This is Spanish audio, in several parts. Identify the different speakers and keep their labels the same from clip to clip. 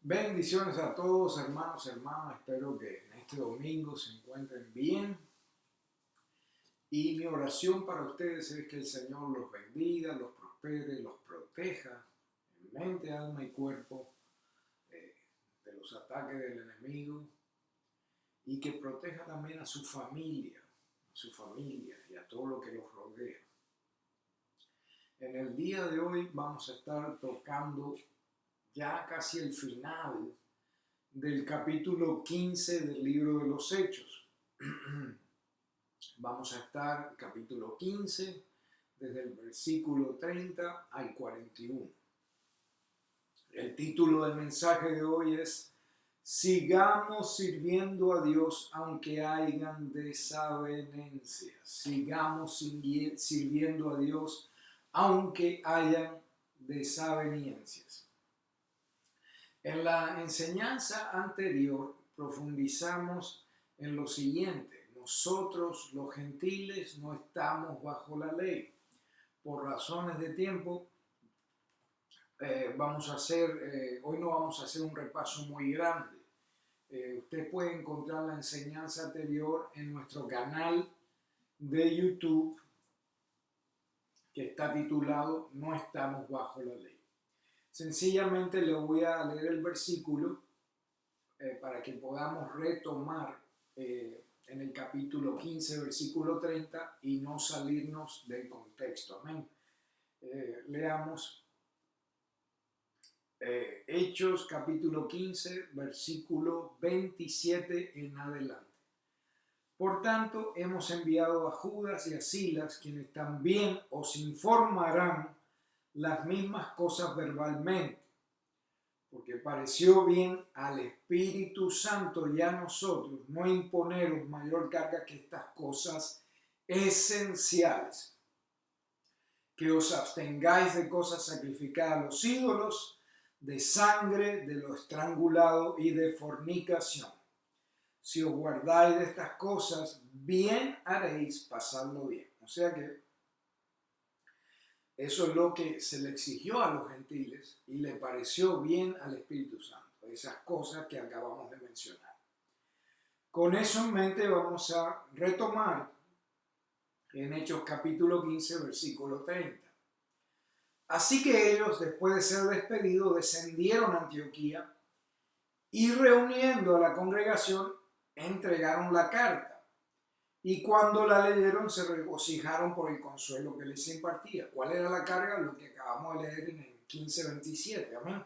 Speaker 1: Bendiciones a todos, hermanos, hermanas. Espero que en este domingo se encuentren bien. Y mi oración para ustedes es que el Señor los bendiga, los prospere, los proteja en mente, alma y cuerpo eh, de los ataques del enemigo y que proteja también a su familia y a todo lo que los rodea. En el día de hoy vamos a estar tocando ya casi el final del capítulo 15 del libro de los Hechos. Vamos a estar capítulo 15 desde el versículo 30 al 41. El título del mensaje de hoy es Sigamos sirviendo a Dios aunque hayan desavenencias. Sigamos sirviendo a Dios aunque hayan desavenencias. En la enseñanza anterior profundizamos en lo siguiente: nosotros los gentiles no estamos bajo la ley. Por razones de tiempo, hoy no vamos a hacer un repaso muy grande. Usted puede encontrar la enseñanza anterior en nuestro canal de YouTube que está titulado No estamos bajo la ley. Sencillamente le voy a leer el versículo para que podamos retomar en el capítulo 15, versículo 30 y no salirnos del contexto. Amén. Leamos Hechos capítulo 15, versículo 27 en adelante. Por tanto, hemos enviado a Judas y a Silas, quienes también os informarán las mismas cosas verbalmente, porque pareció bien al Espíritu Santo y a nosotros no imponeros mayor carga que estas cosas esenciales: que os abstengáis de cosas sacrificadas a los ídolos, de sangre, de lo estrangulado y de fornicación. Si os guardáis de estas cosas, bien haréis pasarlo bien. O sea que eso es lo que se le exigió a los gentiles y le pareció bien al Espíritu Santo, esas cosas que acabamos de mencionar. Con eso en mente vamos a retomar en Hechos capítulo 15, versículo 30. Así que ellos, después de ser despedidos, descendieron a Antioquía y reuniendo a la congregación, entregaron la carta. Y cuando la leyeron se regocijaron por el consuelo que les impartía. ¿Cuál era la carga? Lo que acabamos de leer en el 15:27. Amén.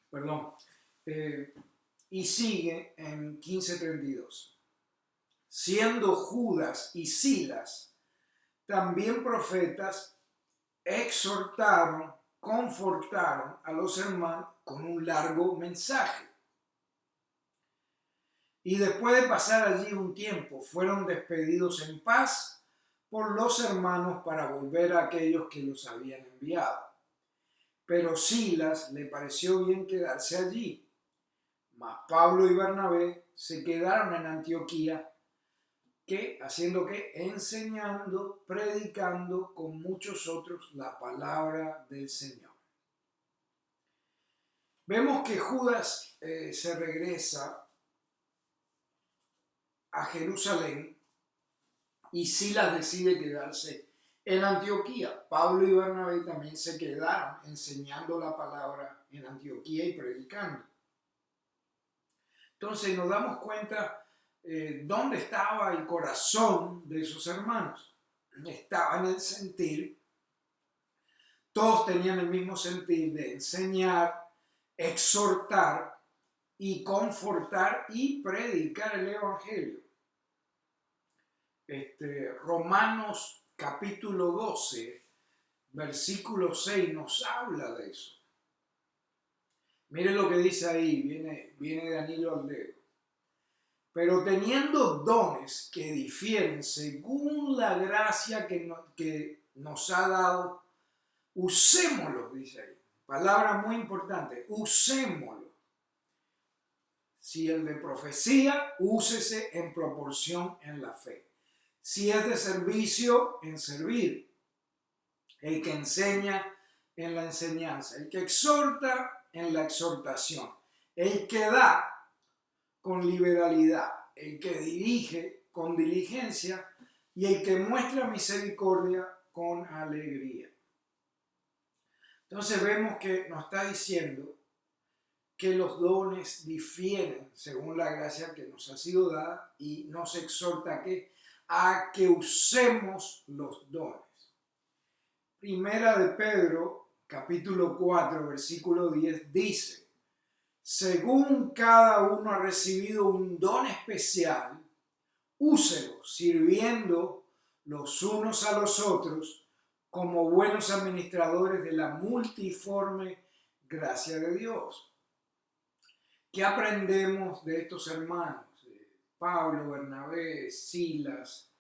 Speaker 1: Perdón. Y sigue en 15:32. Siendo Judas y Silas también profetas, exhortaron, confortaron a los hermanos con un largo mensaje. Y después de pasar allí un tiempo, fueron despedidos en paz por los hermanos para volver a aquellos que los habían enviado. Pero Silas le pareció bien quedarse allí. Mas Pablo y Bernabé se quedaron en Antioquía, haciendo que enseñando, predicando con muchos otros la palabra del Señor. Vemos que Judas se regresa a Jerusalén y Silas decide quedarse en Antioquía. Pablo y Bernabé también se quedaron enseñando la palabra en Antioquía y predicando. Entonces nos damos cuenta dónde estaba el corazón de esos hermanos. Estaba en el sentir, todos tenían el mismo sentir de enseñar, exhortar y confortar y predicar el evangelio. Romanos capítulo 12, versículo 6 nos habla de eso. Miren lo que dice ahí, viene de anillo al dedo. Pero teniendo dones que difieren según la gracia que nos ha dado, usémoslos, dice ahí. Palabra muy importante, usémoslos. Si el de profecía, úsese en proporción en la fe. Si es de servicio, en servir. El que enseña, en la enseñanza. El que exhorta, en la exhortación, el que da con liberalidad, el que dirige con diligencia y el que muestra misericordia con alegría. Entonces vemos que nos está diciendo que los dones difieren según la gracia que nos ha sido dada y nos exhorta a que usemos los dones. Primera de Pedro, capítulo 4, versículo 10, dice: según cada uno ha recibido un don especial, úselo, sirviendo los unos a los otros como buenos administradores de la multiforme gracia de Dios. ¿Qué aprendemos de estos hermanos? Pablo, Bernabé, Silas,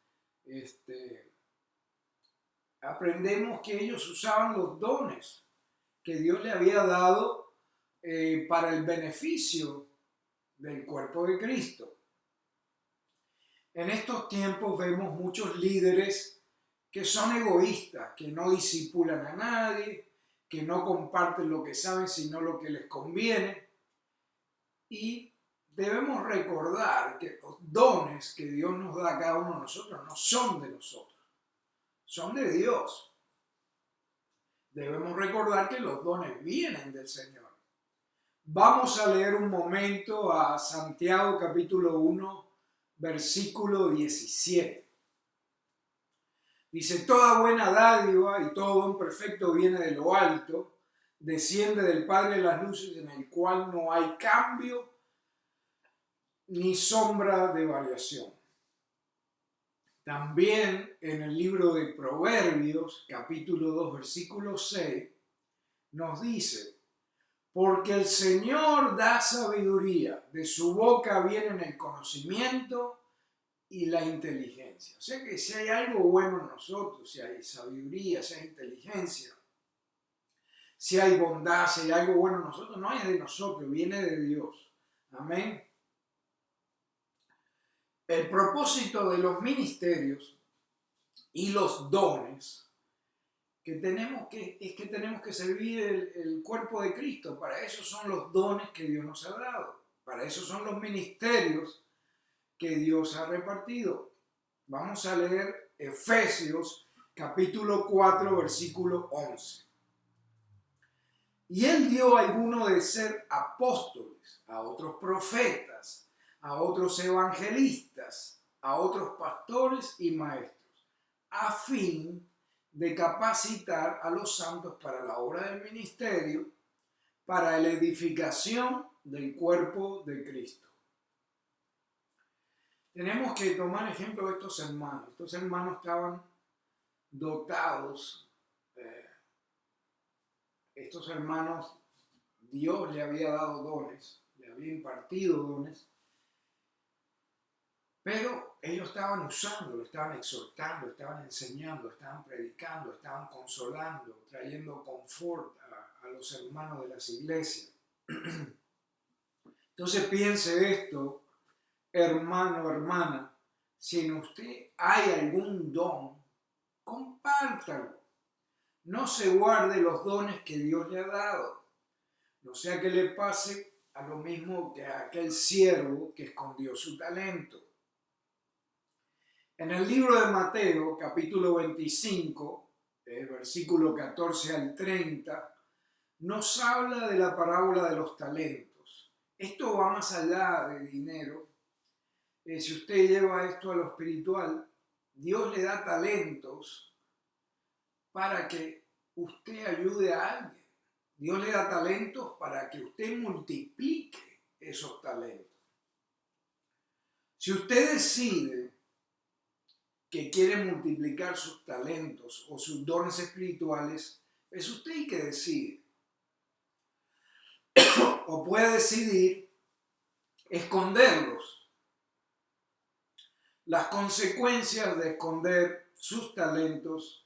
Speaker 1: aprendemos que ellos usaban los dones que Dios le había dado para el beneficio del cuerpo de Cristo. En estos tiempos vemos muchos líderes que son egoístas, que no disipulan a nadie, que no comparten lo que saben sino lo que les conviene. Y debemos recordar que los dones que Dios nos da a cada uno de nosotros no son de nosotros, son de Dios. Debemos recordar que los dones vienen del Señor. Vamos a leer un momento a Santiago capítulo 1, versículo 17. Dice: toda buena dádiva y todo don perfecto viene de lo alto, desciende del Padre de las luces, en el cual no hay cambio ni sombra de variación. También en el libro de Proverbios, capítulo 2, versículo 6, nos dice: porque el Señor da sabiduría, de su boca vienen el conocimiento y la inteligencia. O sea que si hay algo bueno en nosotros, si hay sabiduría, si hay inteligencia, si hay bondad, si hay algo bueno en nosotros, no es de nosotros, viene de Dios. Amén. El propósito de los ministerios y los dones es que tenemos que servir el cuerpo de Cristo. Para eso son los dones que Dios nos ha dado. Para eso son los ministerios que Dios ha repartido. Vamos a leer Efesios capítulo 4, versículo 11. Y él dio a algunos de ser apóstoles, a otros profetas, a otros evangelistas, a otros pastores y maestros, a fin de capacitar a los santos para la obra del ministerio, para la edificación del cuerpo de Cristo. Tenemos que tomar ejemplo de estos hermanos. Estos hermanos estaban dotados. Estos hermanos, Dios le había dado dones, le había impartido dones, pero ellos estaban usándolo, estaban exhortando, estaban enseñando, estaban predicando, estaban consolando, trayendo confort a los hermanos de las iglesias. Entonces piense esto, hermano, hermana, si en usted hay algún don, compártalo. No se guarde los dones que Dios le ha dado. No sea que le pase a lo mismo que a aquel siervo que escondió su talento. En el libro de Mateo, capítulo 25, versículo 14 al 30, nos habla de la parábola de los talentos. Esto va más allá de dinero. Si usted lleva esto a lo espiritual, Dios le da talentos para que usted ayude a alguien. Dios le da talentos para que usted multiplique esos talentos. Si usted decide que quiere multiplicar sus talentos o sus dones espirituales, es usted el que decide. O puede decidir esconderlos. Las consecuencias de esconder sus talentos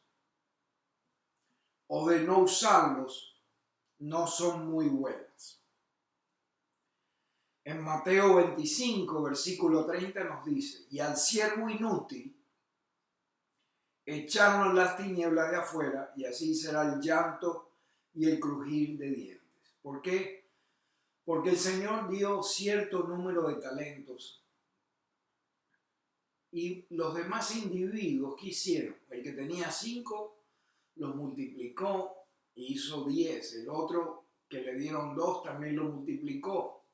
Speaker 1: o de no usarlos no son muy buenas. En Mateo 25, versículo 30 nos dice: y al siervo inútil, echarlo en las tinieblas de afuera, y así será el llanto y el crujir de dientes. ¿Por qué? Porque el Señor dio cierto número de talentos y los demás individuos, ¿qué hicieron? El que tenía 5 los multiplicó e hizo 10. El otro que le dieron 2 también lo multiplicó.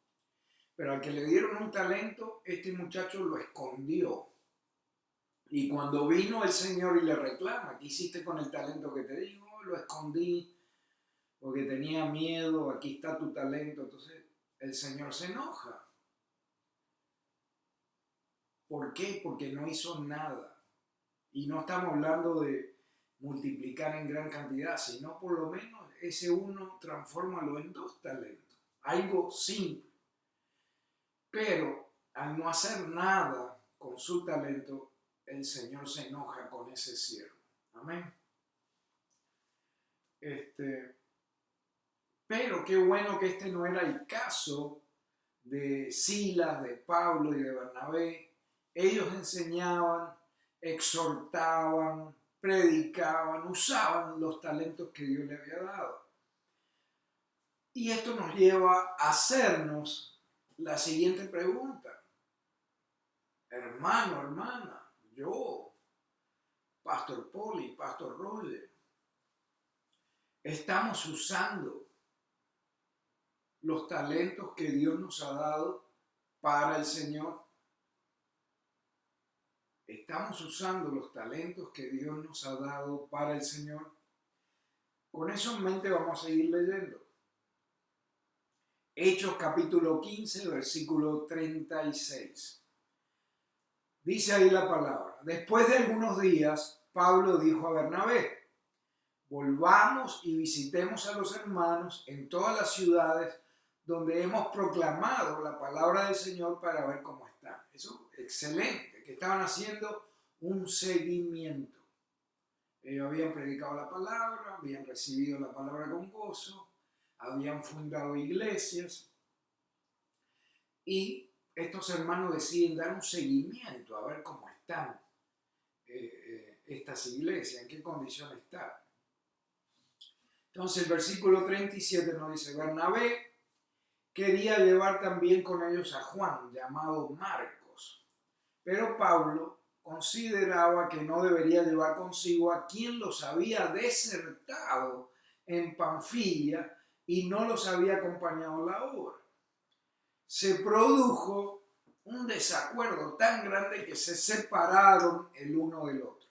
Speaker 1: Pero al que le dieron un talento, este muchacho lo escondió. Y cuando vino el Señor y le reclama, ¿qué hiciste con el talento que te di? Oh, lo escondí porque tenía miedo, aquí está tu talento. Entonces el Señor se enoja. ¿Por qué? Porque no hizo nada. Y no estamos hablando de multiplicar en gran cantidad, sino por lo menos ese uno transfórmalo en 2 talentos. Algo simple. Pero al no hacer nada con su talento, el Señor se enoja con ese siervo. Amén. Pero qué bueno que este no era el caso de Silas, de Pablo y de Bernabé. Ellos enseñaban, exhortaban, predicaban, usaban los talentos que Dios le había dado. Y esto nos lleva a hacernos la siguiente pregunta. Hermano, hermana, yo, Pastor Poli, Pastor Roger, estamos usando los talentos que Dios nos ha dado para el Señor. Estamos usando los talentos que Dios nos ha dado para el Señor. Con eso en mente vamos a seguir leyendo. Hechos capítulo 15, versículo 36. Dice ahí la palabra. Después de algunos días, Pablo dijo a Bernabé, volvamos y visitemos a los hermanos en todas las ciudades donde hemos proclamado la palabra del Señor para ver cómo están. Eso es excelente, que estaban haciendo un seguimiento. Ellos habían predicado la palabra, habían recibido la palabra con gozo, habían fundado iglesias y estos hermanos deciden dar un seguimiento a ver cómo están estas iglesias, en qué condición están. Entonces el versículo 37 nos dice, Bernabé quería llevar también con ellos a Juan, llamado Marcos, pero Pablo consideraba que no debería llevar consigo a quien los había desertado en Panfilia y no los había acompañado en la obra. Se produjo un desacuerdo tan grande que se separaron el uno del otro.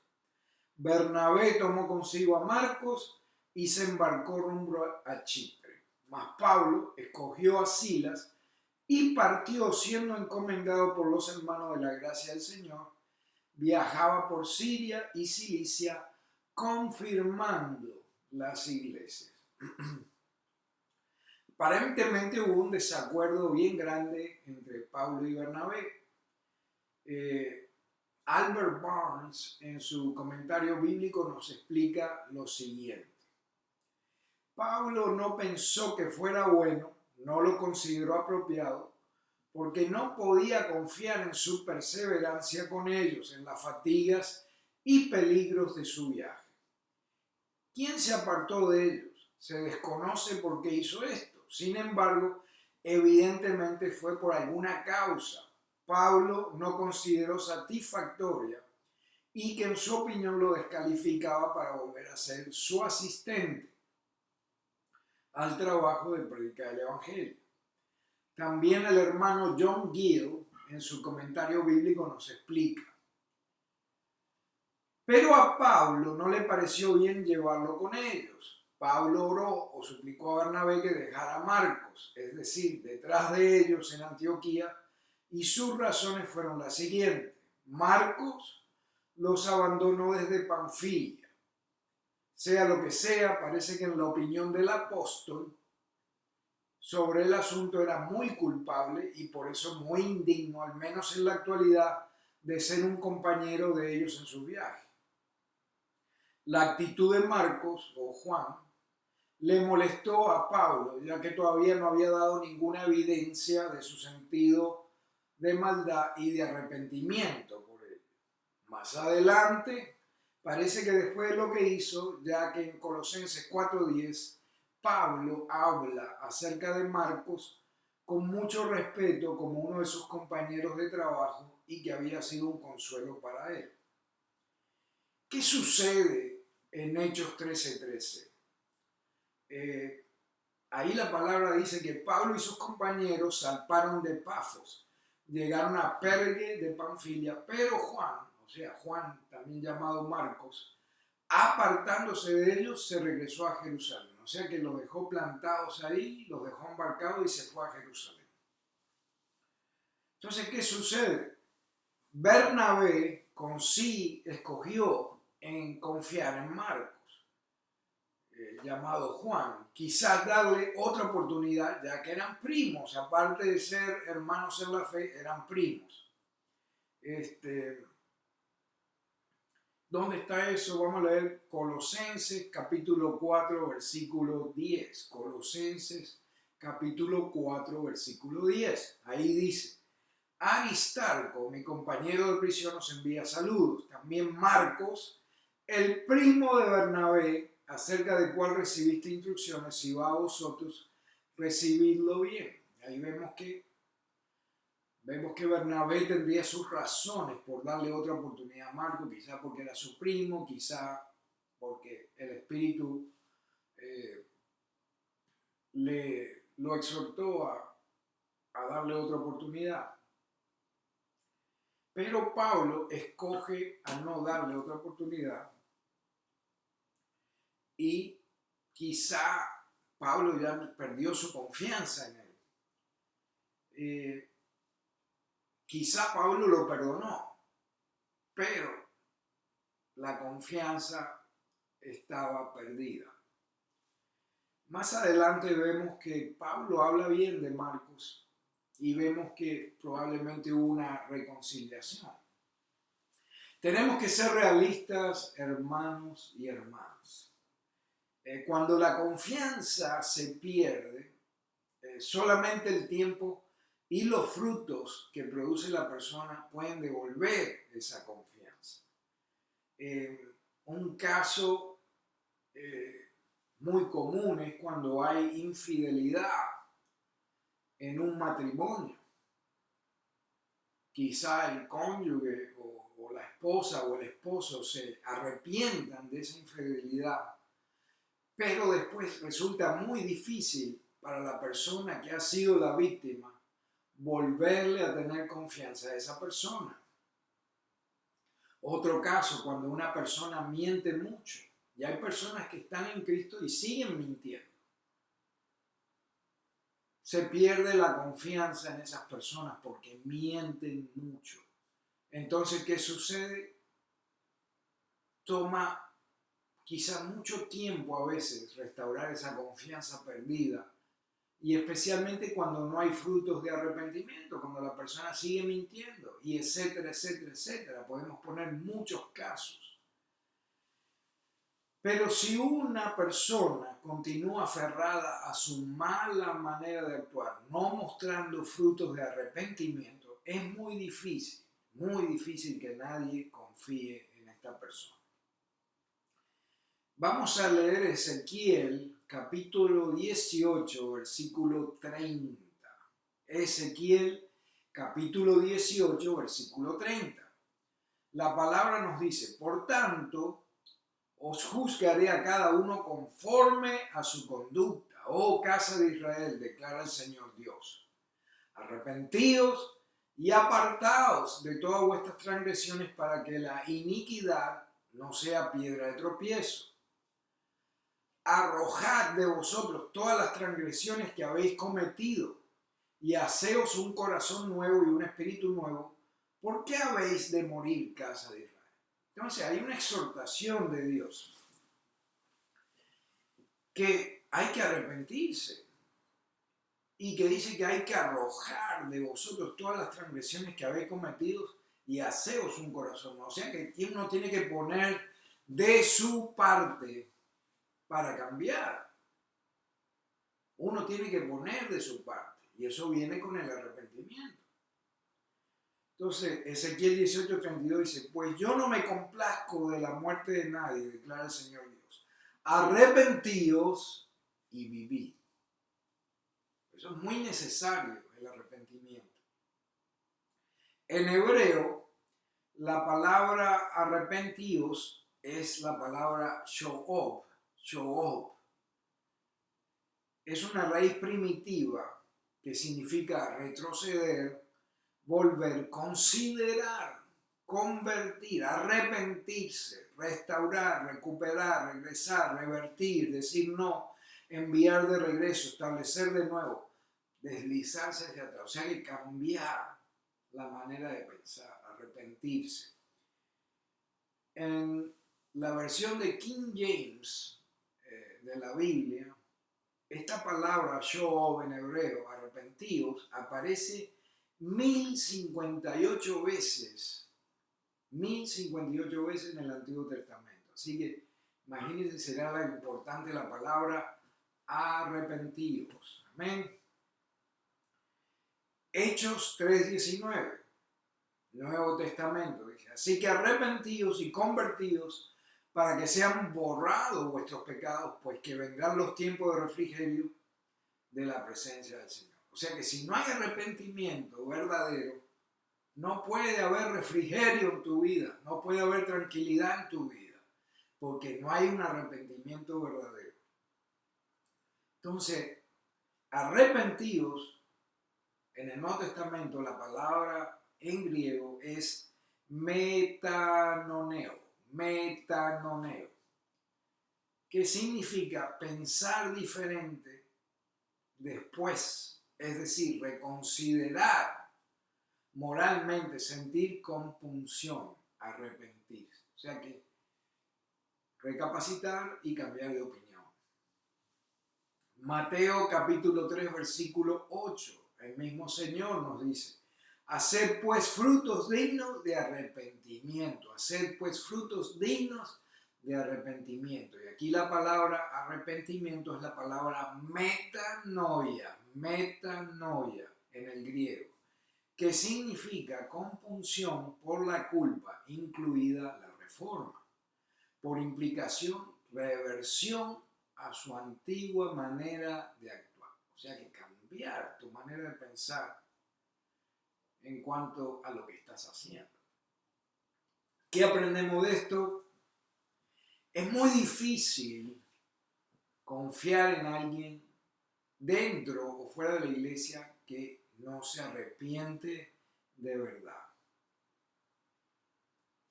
Speaker 1: Bernabé tomó consigo a Marcos y se embarcó rumbo a Chipre. Mas Pablo escogió a Silas y partió siendo encomendado por los hermanos de la gracia del Señor. Viajaba por Siria y Cilicia confirmando las iglesias. Aparentemente hubo un desacuerdo bien grande entre Pablo y Bernabé. Albert Barnes en su comentario bíblico nos explica lo siguiente. Pablo no pensó que fuera bueno, no lo consideró apropiado, porque no podía confiar en su perseverancia con ellos, en las fatigas y peligros de su viaje. ¿Quién se apartó de ellos? Se desconoce por qué hizo esto. Sin embargo, evidentemente fue por alguna causa. Pablo no consideró satisfactoria y que en su opinión lo descalificaba para volver a ser su asistente al trabajo de predicar el Evangelio. También el hermano John Gill, en su comentario bíblico, nos explica. Pero a Pablo no le pareció bien llevarlo con ellos. Pablo oró o suplicó a Bernabé que dejara a Marcos, es decir, detrás de ellos en Antioquía, y sus razones fueron las siguientes. Marcos los abandonó desde Panfilia. Sea lo que sea, parece que en la opinión del apóstol sobre el asunto era muy culpable y por eso muy indigno, al menos en la actualidad, de ser un compañero de ellos en su viaje. La actitud de Marcos o Juan le molestó a Pablo, ya que todavía no había dado ninguna evidencia de su sentido de maldad y de arrepentimiento por ello. Más adelante, parece que después de lo que hizo, ya que en Colosenses 4:10, Pablo habla acerca de Marcos con mucho respeto como uno de sus compañeros de trabajo y que había sido un consuelo para él. ¿Qué sucede en Hechos 13:13? Ahí la palabra dice que Pablo y sus compañeros zarparon de Pafos, llegaron a Perge de Panfilia, pero Juan, o sea, Juan, también llamado Marcos, apartándose de ellos, se regresó a Jerusalén. O sea que los dejó plantados ahí, los dejó embarcados y se fue a Jerusalén. Entonces, ¿qué sucede? Bernabé con sí escogió en confiar en Marcos, llamado Juan, quizás darle otra oportunidad, ya que eran primos, aparte de ser hermanos en la fe, eran primos. ¿Dónde está eso? Vamos a leer Colosenses capítulo 4, versículo 10. Colosenses capítulo 4, versículo 10. Ahí dice: Aristarco, mi compañero de prisión, os envía saludos. También Marcos, el primo de Bernabé, acerca del cual recibiste instrucciones, si va a vosotros, recibidlo bien. Ahí vemos que Bernabé tendría sus razones por darle otra oportunidad a Marcos, quizá porque era su primo, quizá porque el Espíritu lo exhortó a darle otra oportunidad. Pero Pablo escoge a no darle otra oportunidad y quizá Pablo ya perdió su confianza en él. Quizá Pablo lo perdonó, pero la confianza estaba perdida. Más adelante vemos que Pablo habla bien de Marcos y vemos que probablemente hubo una reconciliación. Tenemos que ser realistas, hermanos y hermanas. Cuando la confianza se pierde, solamente el tiempo y los frutos que produce la persona pueden devolver esa confianza. Un caso muy común es cuando hay infidelidad en un matrimonio. Quizá el cónyuge o la esposa o el esposo se arrepientan de esa infidelidad, pero después resulta muy difícil para la persona que ha sido la víctima volverle a tener confianza a esa persona. Otro caso, cuando una persona miente mucho. Y hay personas que están en Cristo y siguen mintiendo. Se pierde la confianza en esas personas porque mienten mucho. Entonces, ¿qué sucede? Toma quizá mucho tiempo a veces restaurar esa confianza perdida. Y especialmente cuando no hay frutos de arrepentimiento, cuando la persona sigue mintiendo, y etcétera, etcétera, etcétera. Podemos poner muchos casos. Pero si una persona continúa aferrada a su mala manera de actuar, no mostrando frutos de arrepentimiento, es muy difícil que nadie confíe en esta persona. Vamos a leer Ezequiel capítulo 18, versículo 30. Ezequiel capítulo 18, versículo 30. La palabra nos dice: por tanto, os juzgaré a cada uno conforme a su conducta, oh casa de Israel, declara el Señor Dios. Arrepentíos y apartaos de todas vuestras transgresiones para que la iniquidad no sea piedra de tropiezo. Arrojad de vosotros todas las transgresiones que habéis cometido y haceos un corazón nuevo y un espíritu nuevo. ¿Por qué habéis de morir, casa de Israel? Entonces hay una exhortación de Dios que hay que arrepentirse y que dice que hay que arrojar de vosotros todas las transgresiones que habéis cometido y haceos un corazón nuevo. O sea que uno tiene que poner de su parte para cambiar. Uno tiene que poner de su parte y eso viene con el arrepentimiento. Entonces, Ezequiel 18:32 dice: pues yo no me complazco de la muerte de nadie, declara el Señor Dios. Arrepentíos y vivid. Eso es muy necesario, el arrepentimiento. En hebreo, la palabra arrepentíos es la palabra sho'ob. Sho'ob es una raíz primitiva que significa retroceder, volver, considerar, convertir, arrepentirse, restaurar, recuperar, regresar, revertir, decir no, enviar de regreso, establecer de nuevo, deslizarse hacia atrás. O sea que cambiar la manera de pensar, arrepentirse. En la versión de King James de la Biblia, esta palabra sho'ob en hebreo, arrepentidos, aparece 1058 veces. 1058 veces en el Antiguo Testamento. Así que imagínense, será la importante la palabra arrepentidos. Amén. Hechos 3:19, Nuevo Testamento, dice: así que arrepentidos y convertidos para que sean borrados vuestros pecados, pues que vendrán los tiempos de refrigerio de la presencia del Señor. O sea que si no hay arrepentimiento verdadero, no puede haber refrigerio en tu vida, no puede haber tranquilidad en tu vida, porque no hay un arrepentimiento verdadero. Entonces, arrepentidos, en el Nuevo Testamento la palabra en griego es metanoneo, que significa pensar diferente después, es decir, reconsiderar moralmente, sentir compunción, arrepentirse. O sea que recapacitar y cambiar de opinión. Mateo capítulo 3, versículo 8, el mismo Señor nos dice: haced pues frutos dignos de arrepentimiento, haced pues frutos dignos de arrepentimiento. Y aquí la palabra arrepentimiento es la palabra metanoia en el griego, que significa compunción por la culpa, incluida la reforma. Por implicación, reversión a su antigua manera de actuar. O sea que cambiar tu manera de pensar en cuanto a lo que estás haciendo. ¿Qué aprendemos de esto? Es muy difícil confiar en alguien dentro o fuera de la iglesia que no se arrepiente de verdad.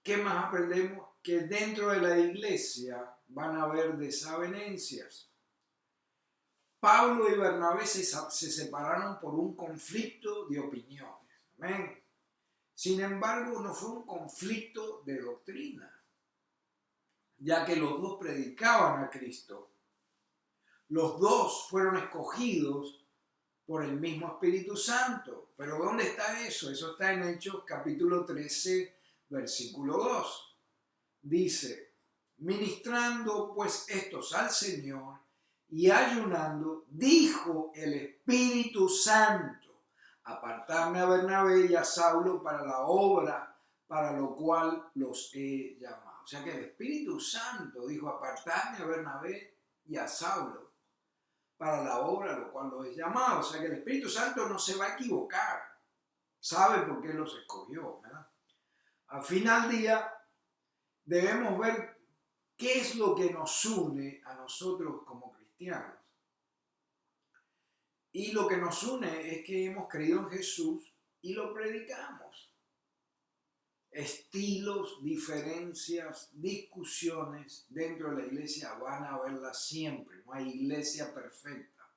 Speaker 1: ¿Qué más aprendemos? Que dentro de la iglesia van a haber desavenencias. Pablo y Bernabé se separaron por un conflicto de opiniones. Amén. Sin embargo, no fue un conflicto de doctrina, ya que los dos predicaban a Cristo. Los dos fueron escogidos por el mismo Espíritu Santo. Pero ¿dónde está eso? Eso está en Hechos capítulo 13, versículo 2. Dice: ministrando pues estos al Señor y ayunando, dijo el Espíritu Santo: apartarme a Bernabé y a Saulo para la obra para lo cual los he llamado. O sea que el Espíritu Santo dijo: apartarme a Bernabé y a Saulo para la obra a lo cual los he llamado. O sea que el Espíritu Santo no se va a equivocar, sabe por qué los escogió, ¿verdad? Al final del día debemos ver qué es lo que nos une a nosotros como cristianos. Y lo que nos une es que hemos creído en Jesús y lo predicamos. Estilos, diferencias, discusiones dentro de la iglesia van a haberlas siempre. No hay iglesia perfecta.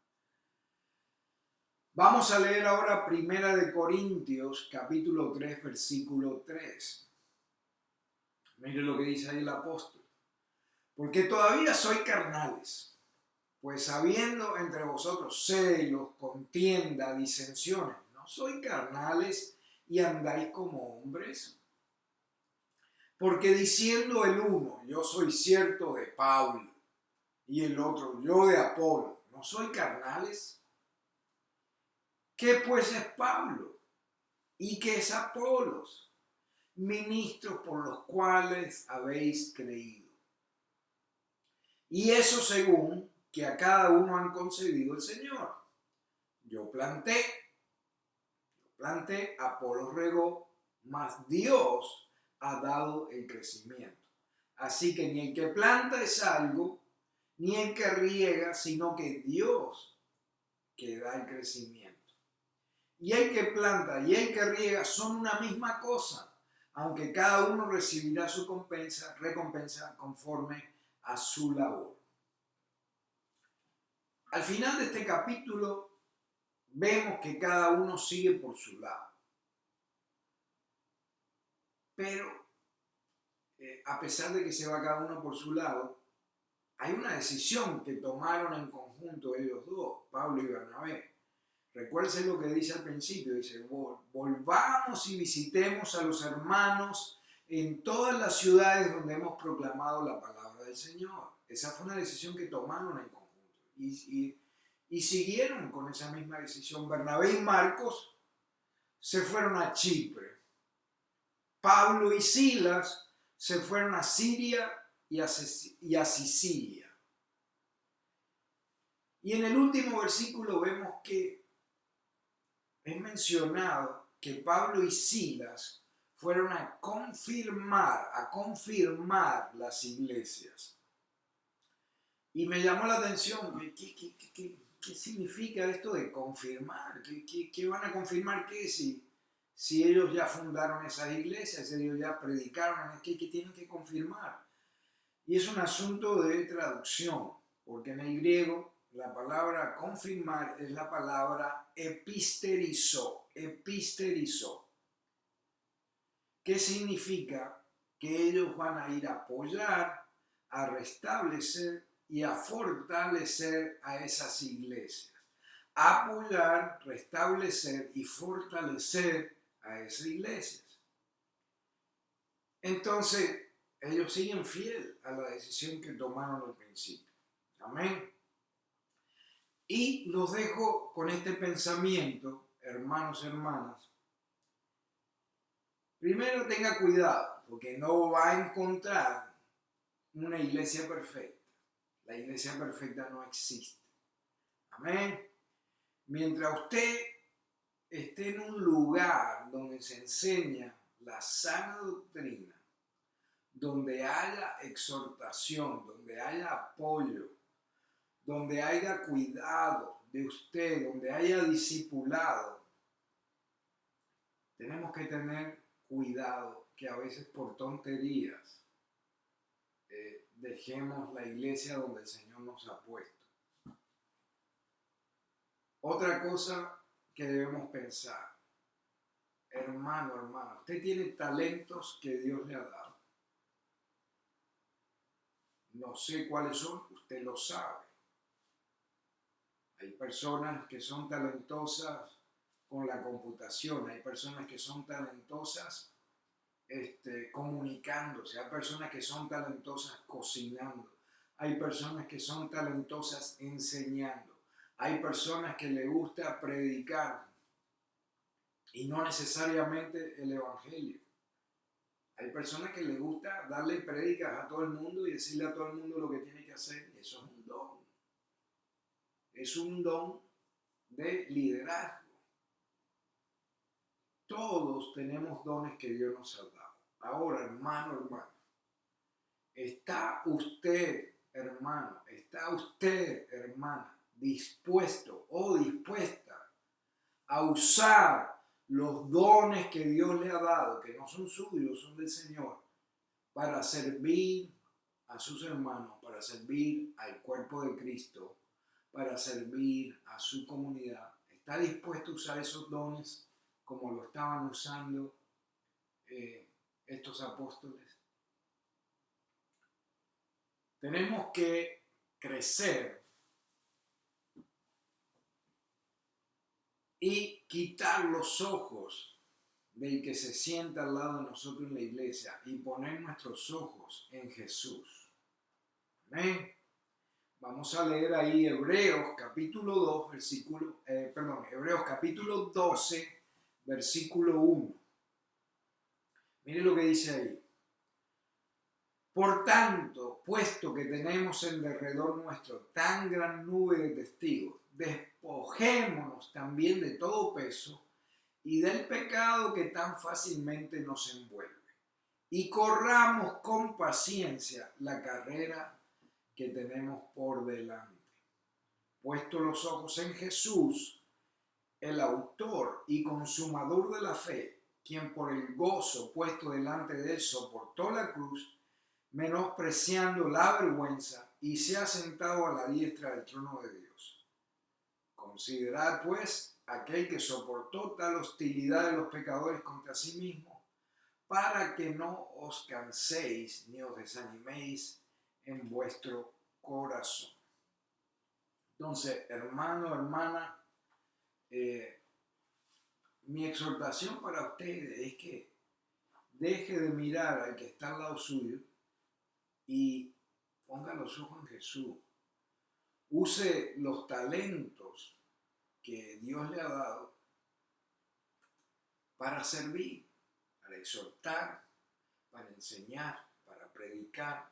Speaker 1: Vamos a leer ahora 1 Corintios capítulo 3, versículo 3. Mire lo que dice ahí el apóstol: porque todavía sois carnales, pues habiendo entre vosotros celos, contienda, disensiones, ¿no sois carnales y andáis como hombres? Porque diciendo el uno: yo soy cierto de Pablo, y el otro: yo de Apolo, ¿no sois carnales? ¿Qué pues es Pablo? ¿Y qué es Apolos? Ministros por los cuales habéis creído. Y eso según que a cada uno han concedido el Señor. Yo planté, Apolos regó, mas Dios ha dado el crecimiento. Así que ni el que planta es algo, ni el que riega, sino que Dios que da el crecimiento. Y el que planta y el que riega son una misma cosa, aunque cada uno recibirá su recompensa conforme a su labor. Al final de este capítulo vemos que cada uno sigue por su lado. Pero a pesar de que se va cada uno por su lado, hay una decisión que tomaron en conjunto ellos dos, Pablo y Bernabé. Recuérdense lo que dice al principio, dice, volvamos y visitemos a los hermanos en todas las ciudades donde hemos proclamado la palabra del Señor. Esa fue una decisión que tomaron en conjunto y siguieron con esa misma decisión. Bernabé y Marcos se fueron a Chipre. Pablo y Silas se fueron a Siria y a Sicilia. Y en el último versículo vemos que es mencionado que Pablo y Silas fueron a confirmar las iglesias. Y me llamó la atención, ¿qué significa esto de confirmar? ¿Qué van a confirmar qué? Si ellos ya fundaron esas iglesias, ellos ya predicaron, ¿qué tienen que confirmar? Y es un asunto de traducción, porque en el griego la palabra confirmar es la palabra episterizo, que significa que ellos van a ir a apoyar, a restablecer y a fortalecer a esas iglesias. Apoyar, restablecer y fortalecer a esas iglesias. Entonces, ellos siguen fiel a la decisión que tomaron al principio. Amén. Y los dejo con este pensamiento, hermanos y hermanas. Primero tenga cuidado, porque no va a encontrar una iglesia perfecta. La iglesia perfecta no existe. Amén. Mientras usted esté en un lugar donde se enseña la sana doctrina, donde haya exhortación, donde haya apoyo, donde haya cuidado de usted, donde haya discipulado, tenemos que tener cuidado que a veces por tonterías dejemos la iglesia donde el Señor nos ha puesto. Otra cosa que debemos pensar, hermano, usted tiene talentos que Dios le ha dado. No sé cuáles son, usted lo sabe. Hay personas que son talentosas con la computación, hay personas que son talentosas comunicándose, hay personas que son talentosas cocinando, hay personas que son talentosas enseñando, hay personas que les gusta predicar y no necesariamente el evangelio. Hay personas que les gusta darle prédicas a todo el mundo y decirle a todo el mundo lo que tiene que hacer. Eso es un don. Es un don de liderazgo. Todos tenemos dones que Dios nos ha dado. Ahora, hermano, ¿está usted, hermano, hermana, dispuesto o dispuesta a usar los dones que Dios le ha dado, que no son suyos, son del Señor, para servir a sus hermanos, para servir al cuerpo de Cristo, para servir a su comunidad? ¿Está dispuesto a usar esos dones como lo estaban usando estos apóstoles? Tenemos que crecer y quitar los ojos del que se sienta al lado de nosotros en la iglesia y poner nuestros ojos en Jesús. Amén. Vamos a leer ahí Hebreos capítulo 2, Hebreos capítulo 12, versículo 1. Mire lo que dice ahí. Por tanto, puesto que tenemos en derredor nuestro tan gran nube de testigos, despojémonos también de todo peso y del pecado que tan fácilmente nos envuelve, y corramos con paciencia la carrera que tenemos por delante. Puesto los ojos en Jesús, el autor y consumador de la fe, quien por el gozo puesto delante de él soportó la cruz, menospreciando la vergüenza, y se ha sentado a la diestra del trono de Dios. Considerad, pues, aquel que soportó tal hostilidad de los pecadores contra sí mismo, para que no os canséis ni os desaniméis en vuestro corazón. Entonces, hermano, hermana, mi exhortación para ustedes es que deje de mirar al que está al lado suyo y ponga los ojos en Jesús. Use los talentos que Dios le ha dado para servir, para exhortar, para enseñar, para predicar.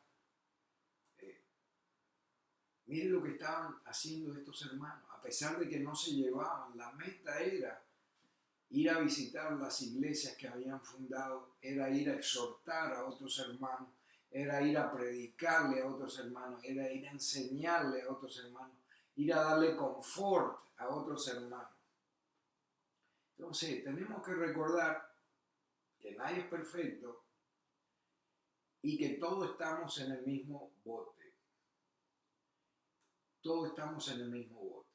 Speaker 1: Mire lo que estaban haciendo estos hermanos. A pesar de que no se llevaban, la meta era ir a visitar las iglesias que habían fundado, era ir a exhortar a otros hermanos, era ir a predicarle a otros hermanos, era ir a enseñarle a otros hermanos, ir a darle confort a otros hermanos. Entonces, tenemos que recordar que nadie es perfecto y que todos estamos en el mismo bote. Todos estamos en el mismo bote.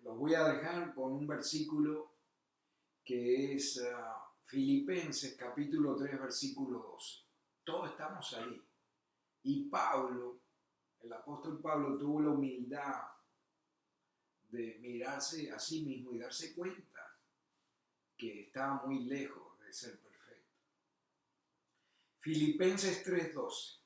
Speaker 1: Los voy a dejar con un versículo que es Filipenses capítulo 3, versículo 12. Todos estamos ahí. Y Pablo, el apóstol Pablo, tuvo la humildad de mirarse a sí mismo y darse cuenta que estaba muy lejos de ser perfecto. Filipenses 3:12.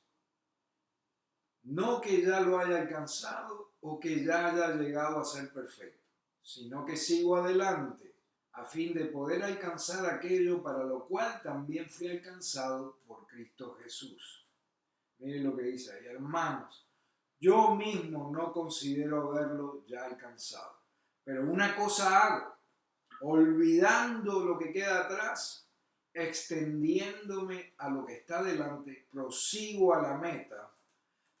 Speaker 1: No que ya lo haya alcanzado o que ya haya llegado a ser perfecto, sino que sigo adelante a fin de poder alcanzar aquello para lo cual también fui alcanzado por Cristo Jesús. Miren lo que dice ahí, hermanos, yo mismo no considero haberlo ya alcanzado, pero una cosa hago, olvidando lo que queda atrás, extendiéndome a lo que está delante, prosigo a la meta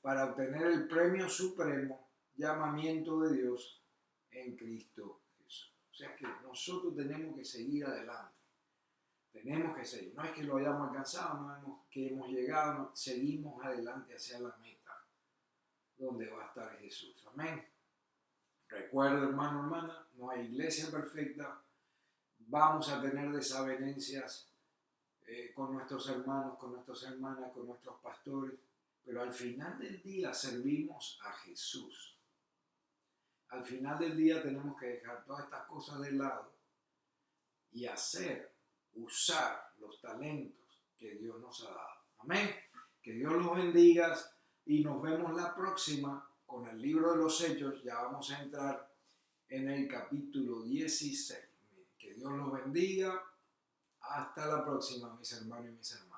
Speaker 1: para obtener el premio supremo, llamamiento de Dios en Cristo Jesús. O sea que nosotros tenemos que seguir adelante. Tenemos que seguir. No es que lo hayamos alcanzado, no es que hemos llegado, no, seguimos adelante hacia la meta, donde va a estar Jesús. Amén. Recuerda, hermano, hermana, no hay iglesia perfecta. Vamos a tener desavenencias con nuestros hermanos, con nuestras hermanas, con nuestros pastores. Pero al final del día servimos a Jesús. Al final del día tenemos que dejar todas estas cosas de lado y usar los talentos que Dios nos ha dado. Amén. Que Dios los bendiga y nos vemos la próxima con el libro de los Hechos. Ya vamos a entrar en el capítulo 16. Que Dios los bendiga. Hasta la próxima, mis hermanos y mis hermanas.